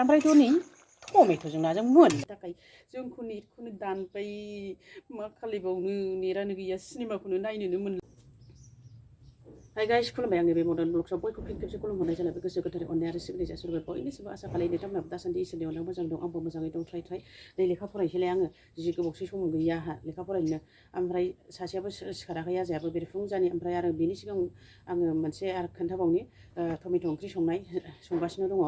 ओमफ्रायथ' नै टमेट'जों नाजों मोननो थाखाय जोंखौ नेटखौनो दानबाय मा खालायबावनो नेटानो गैया सिनेमाखौनो नायनोनो मोनला। हाय गाइस खुलुमबाय आंनि बे मदार्न ब्लग्सआव बयखौ फिन खेबसे खुलुमहरनाय जाबाय गोसो गोथारै अननाय आरो सिबिनाय जासिहरबाय बयनिसिमबो आसा खालामो नोंथांमोनहाबो दासान्दि इसोरनि अननायाव मोजां दं आंबो मोजाङै दं थ्राय नै लेखा फरायनोसैलाय आङो जि गोबावसै सम गैया आंहा लेखा फरायनो ओमफ्राय सासेयाबो सिखाराखै आजायाबो बेरेफुं जानि ओमफ्राय आरो बेनि सिगां आङो मोनसे आरो खोन्थाबावनि टमेट' ओंख्रि संगासिनो दङ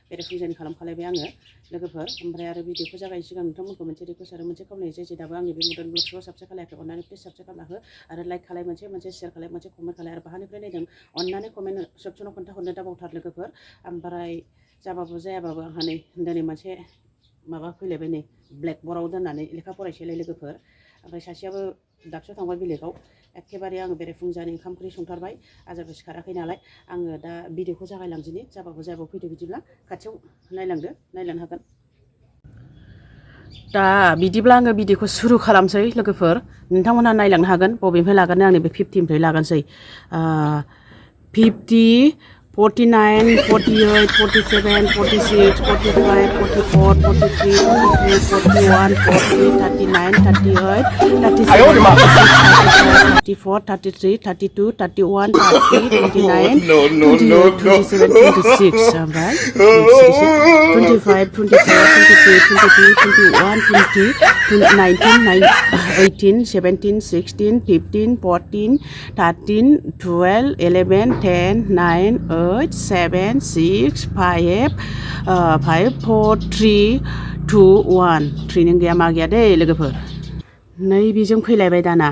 बेरेफुंजानि खालामखालायबाय आङो लोगोफोर ओमफ्राय आरो भिडिअखौ जागायनो सिगां नोंथांमोनखौ मोनसे रिकुवेस्ट आरो मोनसे खावलायनाय जे दाबो आंनि बे मदार्न ब्लग्सखौ साबस्क्राइब खालायाखै अननानै प्लिज साबस्क्राइब खालामना हो आरो लाइक खालाय मोनसे शेयार खालाय मोनसे कमेन्ट खालाय आरो बाहानिफ्राय नायदों अननानै कमेन्ट सेक्सनाव खोन्थाहरनो दाबावथार लोगोफोर ओमफ्राय जाबाबो जायाबाबो आंहा नै दिनै मोनसे माबा फैलायबाय नै ब्लेकबर्डआव दोननानै लेखा फरायसैलाय लोगोफोर ओमफ्राय सासेयाबो दाबसेयाव थांबाय बेलेगाव एखेबारे आङो बेरेफुंजानि ओंखाम ओंख्रि संथारबाय आजारबो सिखाराखै नालाय आङो दा भिडिअखौ जागायलांदिनि जाबाबो जायाबाबो फैदो बिदिब्ला खाथियाव नायलांनो हागोन। दा बिदिब्ला आङो भिडिअखौ सुरु खालामसै लोगोफोर नोंथांमोनहा नायलांनो हागोन बबेनिफ्राय लागोन आंनि बे 50निफ्राय लागोनसै 50 49 48 47 46 45 44 43 42 41 40 39 38 37 36 35 34 33 32 31 30 29 28 27 26 ओमफ्राय 25 24 23 22 21 20 19 18 17 16 15 14 13 12 11 10 9 8 7 6 5 4 3 2 1 3 नों गैया मा गैया दै लोगोफोर नै बेजों फैलायबाय दाना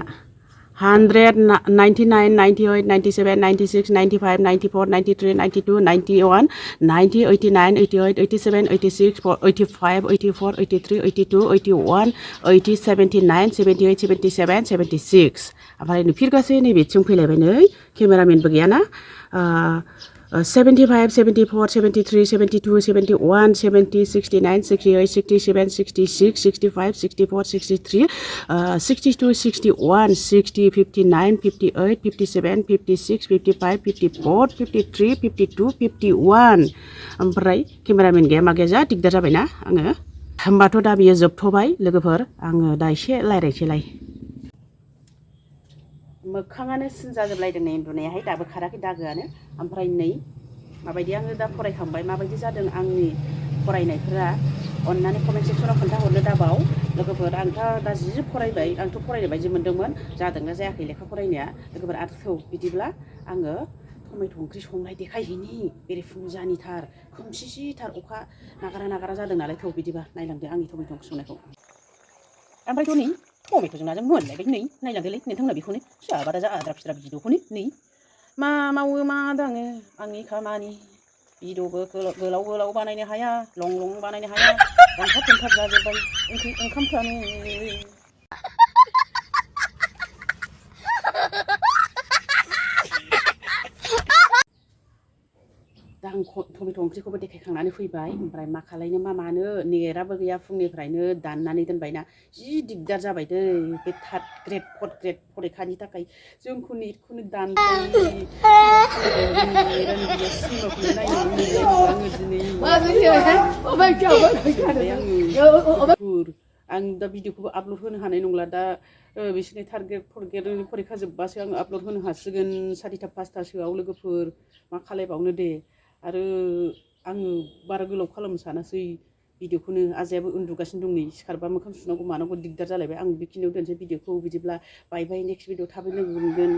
100 99 98 97 96 95 94 93 92 91 90 89 88 87 86 85 84 83 82 81 80 79 78 77 76 ओमफ्राय नुफिरगासै नैबेथिं फैलायबाय नै केमेरामेनबो गैयाना 75 74 73 72 71 70 69 68 67 66 65 64 63 62 61 60 59 58 57 56 55 54 53 52 51 ओमफ्राय केमेरामेन गैया मा गैया जा दिगदार जाबायना आङो होमबाथ' दा बियो जोबथ'बाय लोगोफोर आङो दा एसे रायज्लायनोसैलाय मोखाङानो सिन जाजोबलायदों नै उन्दुनायाहाय दाबो खाराखै दागोआनो ओमफ्राय नै माबायदि आङो दा फरायखांबाय माबायदि जादों आंनि फरायनायफोरा अननानै कमेन्ट सेक्सनाव खोन्थाहरनो दाबाव लोगोफोर आंथ' दा जि फरायबाय आंथ' फरायनाय बायदि मोनदोंमोन जादोंना जायाखै लेखा फरायनाया लोगोफोर आरो थौ बिदिब्ला आङो टमेट' ओंख्रि संनाय देखायहैनि बेरेफुंजानिथार खोमसिसिथार अखा नागारा जादों नालाय थौ बिदिबा नायलांदो आंनि टमेट' ओंख्रि संनायखौ ओमफ्रायथ' नै टमेट'जों नाजों मोनलायबाय नै नायलांदोलाय नोंथांमोना बेखौनो जाबादा जा आद्रा फिद्रा भिडिअखौनो नै मा मावो मा दाङो आंनि खामानि भिडिअबो गोलाव बानायनो हाया लं बानायनो हाया अनथाब जाजोब्बाय ओंखामफ्रानो दा आं टमेट' ओंख्रिखौबो देखायखांनानै फैबाय ओमफ्राय मा खालायनो मा मानो नेटाबो गैया फुंनिफ्रायनो दाननानै दोनबायना जि दिगदार जाबाय दै बे थार्द ग्रेड फर्थ ग्रेड फरिखानि थाखाय जोंखौ नेटखौनो दानबाय नेटानो गैया सिनेमाखौनो नायनोनो मोनलाय नंला आङो दिनै आं दा भिडिअखौबो आपल'ड होनो हानाय नंला दा बिसोरनि थार्द ग्रेड फर्थ ग्रेड फरिखा जोब्बासो आङो आपल'ड होनो हासिगोन 4टा 5टासोआव लोगोफोर मा खालायबावनो दे आरो आङो बारा गोलाव खालामनो सानासै भिडिअखौनो आजायाबो उन्दुगासिनो दं नै सिखारबा मोखां सुनांगौ मानांगौ दिगदार जालायबाय आं बेखिनियाव दोनसै भिडिअखौ बिदिब्ला बाय नेक्स्ट भिडिअ थाबै लोगो मोनगोन।